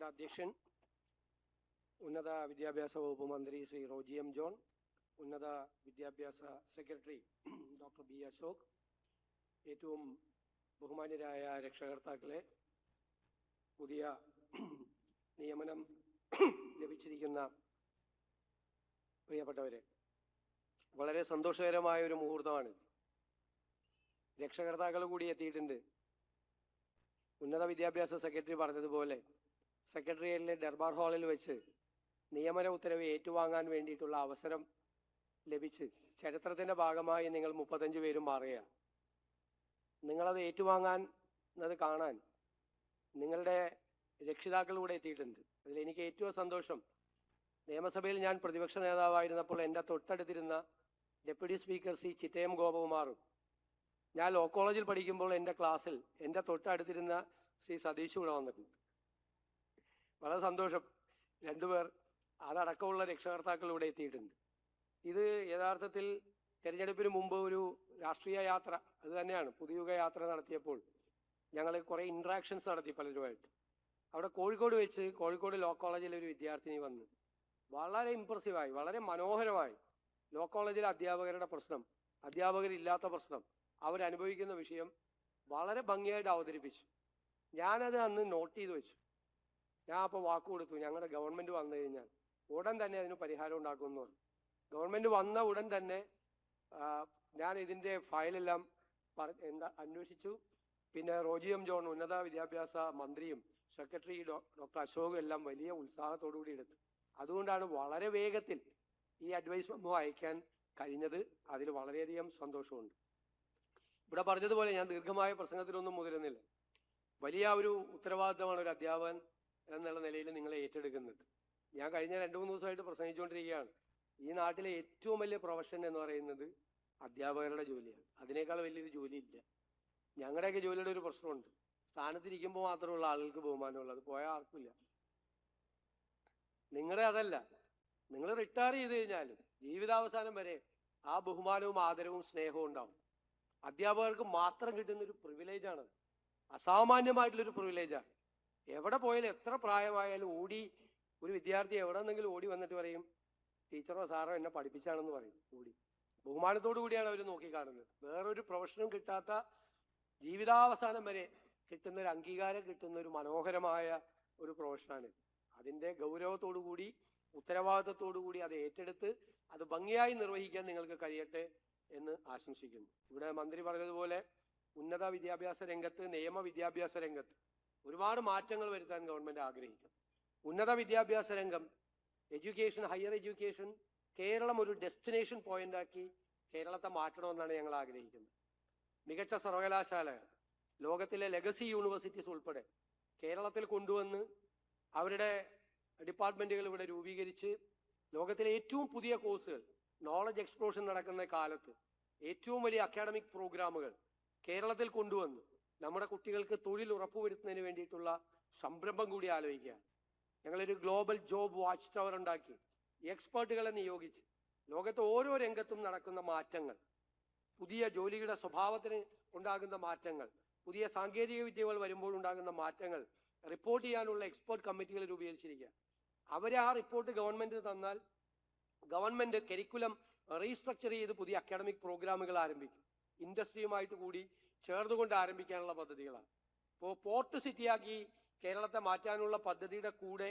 ബഹുമാനപ്പെട്ട അധ്യക്ഷൻ, ഉന്നത വിദ്യാഭ്യാസ വകുപ്പ് മന്ത്രി ശ്രീ റോജി എം ജോൺ, ഉന്നത വിദ്യാഭ്യാസ സെക്രട്ടറി ഡോക്ടർ ബി അശോക്, ഏറ്റവും ബഹുമാന്യരായ രക്ഷകർത്താക്കളെ, പുതിയ നിയമനം ലഭിച്ചിരിക്കുന്ന പ്രിയപ്പെട്ടവരെ, വളരെ സന്തോഷകരമായ ഒരു മുഹൂർത്തമാണ്. രക്ഷകർത്താക്കൾ കൂടി എത്തിയിട്ടുണ്ട്. ഉന്നത വിദ്യാഭ്യാസ സെക്രട്ടറി പറഞ്ഞതുപോലെ സെക്രട്ടേറിയറ്റിലെ ദർബാർ ഹാളിൽ വെച്ച് നിയമന ഉത്തരവ് ഏറ്റുവാങ്ങാൻ വേണ്ടിയിട്ടുള്ള അവസരം ലഭിച്ച് ചരിത്രത്തിൻ്റെ ഭാഗമായി നിങ്ങൾ 35 പേരും മാറുക. നിങ്ങളത് ഏറ്റുവാങ്ങാൻ കാണാൻ നിങ്ങളുടെ രക്ഷിതാക്കളിലൂടെ എത്തിയിട്ടുണ്ട്. അതിലെനിക്ക് ഏറ്റവും സന്തോഷം, നിയമസഭയിൽ ഞാൻ പ്രതിപക്ഷ നേതാവായിരുന്നപ്പോൾ എൻ്റെ തൊട്ടടുത്തിരുന്ന ഡെപ്യൂട്ടി സ്പീക്കർ സി ചിറ്റയം ഗോപകുമാറും, ഞാൻ ലോ കോളേജിൽ പഠിക്കുമ്പോൾ എൻ്റെ ക്ലാസ്സിൽ എൻ്റെ തൊട്ടടുത്തിരുന്ന ശ്രീ സതീഷ് ഇവിടെ വന്നിട്ടുണ്ട്. വളരെ സന്തോഷം, രണ്ടുപേർ അതടക്കമുള്ള രക്ഷകർത്താക്കളിലൂടെ എത്തിയിട്ടുണ്ട്. ഇത് യഥാർത്ഥത്തിൽ തിരഞ്ഞെടുപ്പിന് മുമ്പ് ഒരു രാഷ്ട്രീയ യാത്ര അത് തന്നെയാണ്. പുതുയുഗ യാത്ര നടത്തിയപ്പോൾ ഞങ്ങൾ കുറേ ഇൻട്രാക്ഷൻസ് നടത്തി പലരുമായിട്ട്. അവിടെ കോഴിക്കോട് ലോ കോളേജിലെ ഒരു വിദ്യാർത്ഥിനി വന്ന് വളരെ ഇമ്പ്രസീവായി, വളരെ മനോഹരമായി ലോ കോളേജിലെ അധ്യാപകരുടെ പ്രശ്നം, അധ്യാപകരില്ലാത്ത പ്രശ്നം, അവരനുഭവിക്കുന്ന വിഷയം വളരെ ഭംഗിയായിട്ട് അവതരിപ്പിച്ചു. ഞാനത് അന്ന് നോട്ട് ചെയ്ത് വെച്ചു. ഞാൻ അപ്പോൾ വാക്ക് കൊടുത്തു, ഞങ്ങളുടെ ഗവൺമെൻറ് വന്നു കഴിഞ്ഞാൽ ഉടൻ തന്നെ അതിന് പരിഹാരം ഉണ്ടാക്കുമെന്ന് പറഞ്ഞു. ഗവൺമെൻറ് വന്ന ഉടൻ തന്നെ ഞാൻ ഇതിൻ്റെ ഫയലെല്ലാം അന്വേഷിച്ചു. പിന്നെ റോജി എം ജോൺ, ഉന്നത വിദ്യാഭ്യാസ മന്ത്രിയും സെക്രട്ടറി ഡോക്ടർ അശോകും എല്ലാം വലിയ ഉത്സാഹത്തോടു കൂടി എടുത്തു. അതുകൊണ്ടാണ് വളരെ വേഗത്തിൽ ഈ അഡ്വൈസ് മെമ്മോ അയക്കാൻ കഴിഞ്ഞത്. അതിൽ വളരെയധികം സന്തോഷമുണ്ട്. ഇവിടെ പറഞ്ഞതുപോലെ ഞാൻ ദീർഘമായ പ്രസംഗത്തിലൊന്നും മുതിരുന്നില്ല. വലിയ ഒരു ഉത്തരവാദിത്തമാണ് ഒരു അധ്യാപകൻ എന്നുള്ള നിലയിൽ നിങ്ങളെ ഏറ്റെടുക്കുന്നത്. ഞാൻ കഴിഞ്ഞ 2-3 ദിവസമായിട്ട് പ്രസംഗിച്ചുകൊണ്ടിരിക്കുകയാണ്. ഈ നാട്ടിലെ ഏറ്റവും വലിയ പ്രൊഫഷൻ എന്ന് പറയുന്നത് അധ്യാപകരുടെ ജോലിയാണ്. അതിനേക്കാൾ വലിയൊരു ജോലിയില്ല. ഞങ്ങളുടെയൊക്കെ ജോലിയുടെ ഒരു പ്രശ്നമുണ്ട്, സ്ഥാനത്തിരിക്കുമ്പോൾ മാത്രമുള്ള ആളുകൾക്ക് ബഹുമാനമുള്ളത്, അത് പോയാൽ ആർക്കില്ല. നിങ്ങളുടെ അതല്ല. നിങ്ങൾ റിട്ടയർ ചെയ്ത് കഴിഞ്ഞാലും ജീവിതാവസാനം വരെ ആ ബഹുമാനവും ആദരവും സ്നേഹവും ഉണ്ടാവും. അധ്യാപകർക്ക് മാത്രം കിട്ടുന്ന ഒരു പ്രിവിലേജാണ്, അസാമാന്യമായിട്ടുള്ളൊരു പ്രിവിലേജാണ്. എവിടെ പോയാലും എത്ര പ്രായമായാലും ഒരു വിദ്യാർത്ഥി എവിടെ നിന്നെങ്കിലും ഓടി വന്നിട്ട് പറയും, ടീച്ചറോ സാറോ എന്നെ പഠിപ്പിച്ചാണെന്ന് പറയും. ബഹുമാനത്തോടു കൂടിയാണ് അവർ നോക്കിക്കാണുന്നത്. വേറൊരു പ്രൊഫഷനും കിട്ടാത്ത, ജീവിതാവസാനം വരെ കിട്ടുന്ന ഒരു അംഗീകാരം കിട്ടുന്ന ഒരു മനോഹരമായ ഒരു പ്രൊഫഷനാണ്. അതിൻ്റെ ഗൗരവത്തോടു കൂടി, ഉത്തരവാദിത്തത്തോടു കൂടി അത് ഏറ്റെടുത്ത് അത് ഭംഗിയായി നിർവഹിക്കാൻ നിങ്ങൾക്ക് കഴിയട്ടെ എന്ന് ആശംസിക്കുന്നു. ഇവിടെ മന്ത്രി പറഞ്ഞതുപോലെ ഉന്നത വിദ്യാഭ്യാസ രംഗത്ത്, നിയമ വിദ്യാഭ്യാസ രംഗത്ത് ഒരുപാട് മാറ്റങ്ങൾ വരുത്താൻ ഗവൺമെൻറ് ആഗ്രഹിക്കും. ഉന്നത വിദ്യാഭ്യാസ രംഗം, എഡ്യൂക്കേഷൻ, ഹയർ എഡ്യൂക്കേഷൻ, കേരളം ഒരു ഡെസ്റ്റിനേഷൻ പോയിന്റാക്കി കേരളത്തെ മാറ്റണമെന്നാണ് ഞങ്ങൾ ആഗ്രഹിക്കുന്നത്. മികച്ച സർവകലാശാലകൾ, ലോകത്തിലെ ലെഗസി യൂണിവേഴ്സിറ്റീസ് ഉൾപ്പെടെ കേരളത്തിൽ കൊണ്ടുവന്ന് അവരുടെ ഡിപ്പാർട്ട്മെൻറ്റുകൾ ഇവിടെ രൂപീകരിച്ച് ലോകത്തിലെ ഏറ്റവും പുതിയ കോഴ്സുകൾ, നോളജ് എക്സ്പ്ലോഷൻ നടക്കുന്ന കാലത്ത് ഏറ്റവും വലിയ അക്കാഡമിക് പ്രോഗ്രാമുകൾ കേരളത്തിൽ കൊണ്ടുവന്ന് നമ്മുടെ കുട്ടികൾക്ക് തൊഴിൽ ഉറപ്പുവരുത്തുന്നതിന് വേണ്ടിയിട്ടുള്ള സംരംഭം കൂടി ആലോചിക്കുക. ഞങ്ങളൊരു ഗ്ലോബൽ ജോബ് വാച്ച് ടവർ ഉണ്ടാക്കി എക്സ്പേർട്ടുകളെ നിയോഗിച്ച് ലോകത്തെ ഓരോ രംഗത്തും നടക്കുന്ന മാറ്റങ്ങൾ, പുതിയ ജോലിയുടെ സ്വഭാവത്തിന് ഉണ്ടാകുന്ന മാറ്റങ്ങൾ, പുതിയ സാങ്കേതിക വിദ്യകൾ വരുമ്പോൾ ഉണ്ടാകുന്ന മാറ്റങ്ങൾ റിപ്പോർട്ട് ചെയ്യാനുള്ള എക്സ്പേർട്ട് കമ്മിറ്റികൾ രൂപീകരിച്ചിരിക്കുക. അവർ ആ റിപ്പോർട്ട് ഗവൺമെൻറ്റിന് തന്നാൽ ഗവൺമെൻറ് കരിക്കുലം റീസ്ട്രക്ചർ ചെയ്ത് പുതിയ അക്കാഡമിക് പ്രോഗ്രാമുകൾ ആരംഭിക്കും. ഇൻഡസ്ട്രിയുമായിട്ട് കൂടി ചേർന്നുകൊണ്ട് ആരംഭിക്കാനുള്ള പദ്ധതികളാണ്. ഇപ്പോൾ പോർട്ട് സിറ്റിയാക്കി കേരളത്തെ മാറ്റാനുള്ള പദ്ധതിയുടെ കൂടെ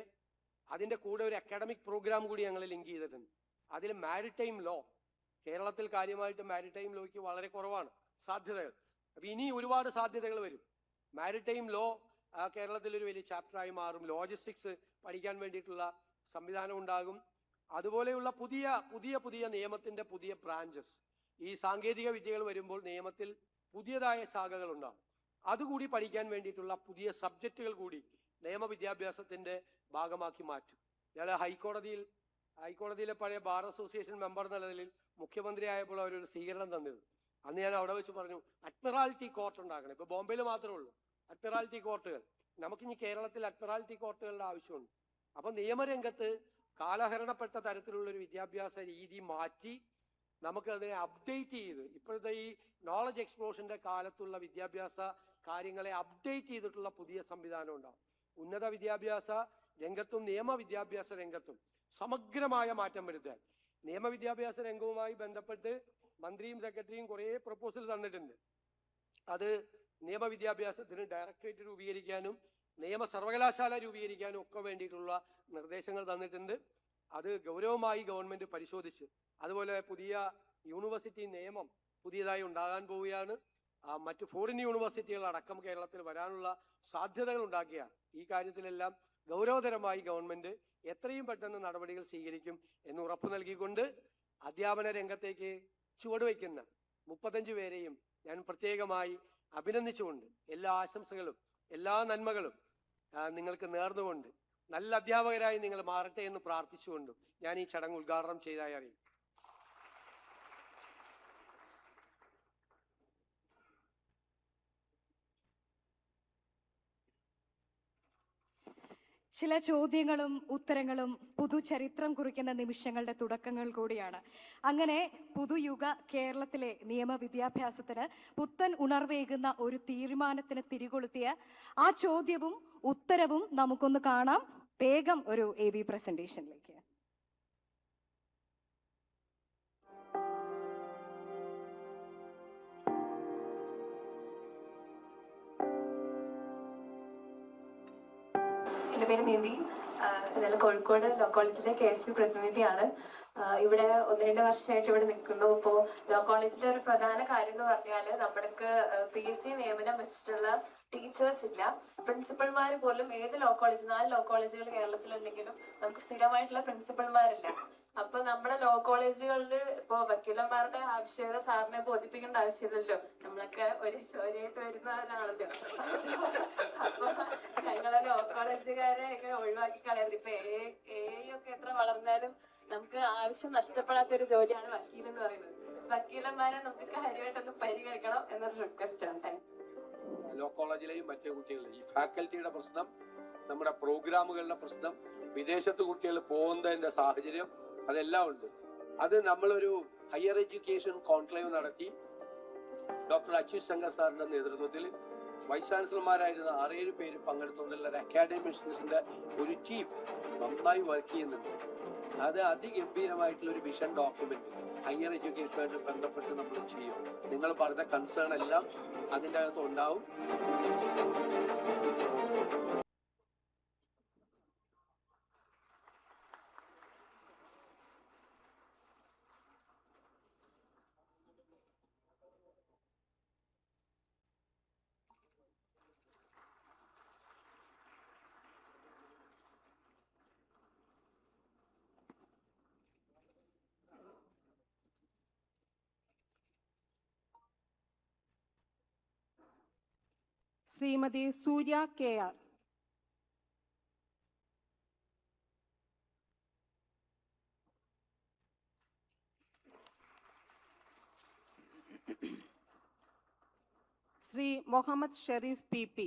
അതിൻ്റെ കൂടെ ഒരു അക്കാഡമിക് പ്രോഗ്രാം കൂടി ഞങ്ങൾ ലിങ്ക് ചെയ്തിട്ടുണ്ട്. അതിൽ മാരിടൈം ലോ, കേരളത്തിൽ കാര്യമായിട്ട് മാരിടൈം ലോയ്ക്ക് വളരെ കുറവാണ് സാധ്യതകൾ. അപ്പം ഇനി ഒരുപാട് സാധ്യതകൾ വരും. മാരിടൈം ലോ കേരളത്തിലൊരു വലിയ ചാപ്റ്ററായി മാറും. ലോജിസ്റ്റിക്സ് പഠിക്കാൻ വേണ്ടിയിട്ടുള്ള സംവിധാനം ഉണ്ടാകും. അതുപോലെയുള്ള പുതിയ നിയമത്തിൻ്റെ പുതിയ ബ്രാഞ്ചസ്, ഈ സാങ്കേതിക വിദ്യകൾ വരുമ്പോൾ നിയമത്തിൽ പുതിയതായ ശാഖകൾ ഉണ്ടാകും. അതുകൂടി പഠിക്കാൻ വേണ്ടിയിട്ടുള്ള പുതിയ സബ്ജക്റ്റുകൾ കൂടി നിയമവിദ്യാഭ്യാസത്തിൻ്റെ ഭാഗമാക്കി മാറ്റും. ഞാൻ ഹൈക്കോടതിയിലെ പഴയ ബാർ അസോസിയേഷൻ മെമ്പർ എന്ന നിലയിൽ മുഖ്യമന്ത്രി ആയപ്പോൾ അവരൊരു സ്വീകരണം തന്നിരുന്നു. അന്ന് ഞാൻ അവിടെ വെച്ച് പറഞ്ഞു, അഡ്മിറാൽറ്റി കോർട്ട് ഉണ്ടാക്കണം. ഇപ്പോൾ ബോംബെയിൽ മാത്രമേ ഉള്ളൂ അഡ്മിറാൽറ്റി കോർട്ടുകൾ. നമുക്കിനി കേരളത്തിൽ അഡ്മിറാൽറ്റി കോർട്ടുകളുടെ ആവശ്യമുണ്ട്. അപ്പം നിയമരംഗത്ത് കാലഹരണപ്പെട്ട തരത്തിലുള്ളൊരു വിദ്യാഭ്യാസ രീതി മാറ്റി നമുക്ക് അതിനെ അപ്ഡേറ്റ് ചെയ്ത്, ഇപ്പോഴത്തെ ഈ നോളജ് എക്സ്പ്ലോഷൻ്റെ കാലത്തുള്ള വിദ്യാഭ്യാസ കാര്യങ്ങളെ അപ്ഡേറ്റ് ചെയ്തിട്ടുള്ള പുതിയ സംവിധാനം ഉണ്ടാകും. ഉന്നത വിദ്യാഭ്യാസ രംഗത്തും നിയമവിദ്യാഭ്യാസ രംഗത്തും സമഗ്രമായ മാറ്റം വരുത്താൻ. നിയമവിദ്യാഭ്യാസ രംഗവുമായി ബന്ധപ്പെട്ട് മന്ത്രിയും സെക്രട്ടറിയും കുറേ പ്രപ്പോസൽ തന്നിട്ടുണ്ട്. അത് നിയമവിദ്യാഭ്യാസത്തിന് ഡയറക്ടറേറ്റ് രൂപീകരിക്കാനും നിയമ സർവകലാശാല രൂപീകരിക്കാനും ഒക്കെ വേണ്ടിയിട്ടുള്ള നിർദ്ദേശങ്ങൾ തന്നിട്ടുണ്ട്. അത് ഗൗരവമായി ഗവൺമെന്റ് പരിശോധിച്ച്, അതുപോലെ പുതിയ യൂണിവേഴ്സിറ്റി നിയമം പുതിയതായി ഉണ്ടാകാൻ പോവുകയാണ്. മറ്റ് ഫോറിൻ യൂണിവേഴ്സിറ്റികൾ അടക്കം കേരളത്തിൽ വരാനുള്ള സാധ്യതകൾ ഉണ്ടാക്കിയാണ്. ഈ കാര്യത്തിലെല്ലാം ഗൗരവതരമായി ഗവൺമെന്റ് എത്രയും പെട്ടെന്ന് നടപടികൾ സ്വീകരിക്കും എന്ന് ഉറപ്പു നൽകിക്കൊണ്ട് അധ്യാപന രംഗത്തേക്ക് ചുവടുവയ്ക്കുന്ന 35 പേരെയും ഞാൻ പ്രത്യേകമായി അഭിനന്ദിച്ചുകൊണ്ട് എല്ലാ ആശംസകളും എല്ലാ നന്മകളും നിങ്ങൾക്ക് നേർന്നുകൊണ്ട് നല്ല അധ്യാപകരായി നിങ്ങൾ മാറട്ടെ എന്ന് പ്രാർത്ഥിച്ചുകൊണ്ടും ഞാൻ ഈ ചടങ്ങ് ഉദ്ഘാടനം ചെയ്തതായി അറിയിക്കും. ചില ചോദ്യങ്ങളും ഉത്തരങ്ങളും പുതുചരിത്രം കുറിക്കുന്ന നിമിഷങ്ങളുടെ തുടക്കങ്ങൾ കൂടിയാണ്. അങ്ങനെ പുതുയുഗ കേരളത്തിലെ നിയമവിദ്യാഭ്യാസത്തിന് പുത്തൻ ഉണർവേകുന്ന ഒരു തീരുമാനത്തിന് തിരികൊളുത്തിയ ആ ചോദ്യവും ഉത്തരവും നമുക്കൊന്ന് കാണാം. വേഗം ഒരു AV പ്രസന്റേഷനിലേക്ക്. എൻ്റെ പേര് നിധി. ഞാൻ കോഴിക്കോട് ലോ കോളേജിലെ KSU പ്രതിനിധിയാണ്. ഇവിടെ 1-2 വർഷമായിട്ട് ഇവിടെ നിൽക്കുന്നു. ഇപ്പോൾ ലോ കോളേജിലെ ഒരു പ്രധാന കാര്യം എന്ന് പറഞ്ഞാൽ നമ്മൾക്ക് PSC നിയമനം വെച്ചിട്ടുള്ള ടീച്ചേഴ്സ് ഇല്ല. പ്രിൻസിപ്പൽമാർ പോലും ഏത് ലോ കോളേജ് 4 ലോ കോളേജുകൾ കേരളത്തിലുണ്ടെങ്കിലും നമുക്ക് സ്ഥിരമായിട്ടുള്ള പ്രിൻസിപ്പൽമാരില്ല. അപ്പൊ നമ്മുടെ ലോ കോളേജുകളിൽ ഇപ്പൊ വക്കീലന്മാരുടെ ആവശ്യകത സാറിനെ ബോധിപ്പിക്കേണ്ട ആവശ്യമില്ലല്ലോ. നമ്മളൊക്കെ ഒരു ചോരയായിട്ട് വരുന്നവരാണല്ലോ. അപ്പൊ ഞങ്ങളെ ലോ കോളേജുകാരെ ഇങ്ങനെ ഒഴിവാക്കി കളയാതെ ഇപ്പൊ ഒക്കെ എത്ര വളർന്നാലും നമുക്ക് ആവശ്യം നഷ്ടപ്പെടാത്ത ഒരു ജോലിയാണ് വക്കീൽ എന്ന് പറയുന്നത്. വക്കീലന്മാരെ നമുക്ക് കാര്യമായിട്ടൊന്ന് പരിഗണിക്കണം എന്നൊരു റിക്വസ്റ്റ് ആണ്. ലോ കോളേജിലെയും മറ്റു കുട്ടികളുടെ ഈ ഫാക്കൽറ്റിയുടെ പ്രശ്നം, നമ്മുടെ പ്രോഗ്രാമുകളുടെ പ്രശ്നം, വിദേശത്ത് കുട്ടികൾ പോകുന്നതിന്റെ സാഹചര്യം, അതെല്ലാം ഉണ്ട്. അത് നമ്മളൊരു ഹയർ എഡ്യൂക്കേഷൻ കോൺക്ലേവ് നടത്തി ഡോക്ടർ അച്യുത് ശങ്കർ സാറിന്റെ നേതൃത്വത്തിൽ വൈസ് ചാൻസലർമാരായിരുന്ന 6-7 പേര് പങ്കെടുത്തുകൊണ്ടുള്ള ഒരു അക്കാഡമിക്സിന്റെ ഒരു ടീം നന്നായി വർക്ക് ചെയ്യുന്നുണ്ട്. അത് അതിഗംഭീരമായിട്ടുള്ള ഒരു വിഷൻ ഡോക്യുമെന്റ് ഹയർ എഡ്യൂക്കേഷനുമായിട്ട് ബന്ധപ്പെട്ട് നമ്മൾ ചെയ്യും. നിങ്ങൾ പറഞ്ഞ കൺസേൺ എല്ലാം അതിൻ്റെ അകത്ത് ഉണ്ടാവും. ശ്രീമതി സൂര്യ KR. ശ്രീ മുഹമ്മദ് ഷെരീഫ് PP.